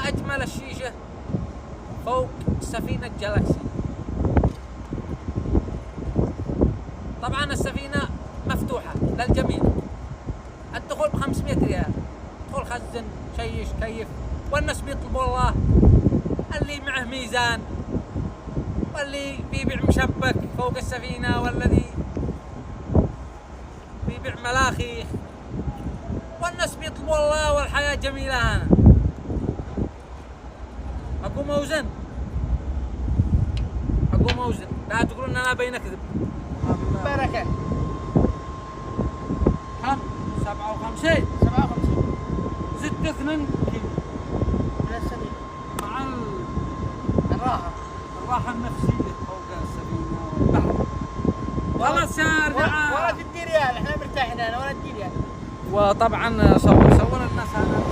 أجمل الشيشة فوق سفينة جالاكسي. طبعا السفينة مفتوحة للجميع، الدخول ب500 ريال، دخول خزن شيش كيف، والناس بيطلبوا الله، اللي معه ميزان واللي بيبيع مشبك فوق السفينة والذي بيبيع ملاخيخ، والناس بيطلبوا الله والحياة جميلة. هنا أبو موزن لا تقولون أنا بينكذب. بركة كم؟ 57 6 2 كيلو من السفينة مع الراحة النفسية فوق السفينة والبحر. خلاص يا ولا تدي ريال، احنا مرتاحين هنا ولا تدي ريال. وطبعا صورنا الناس هذا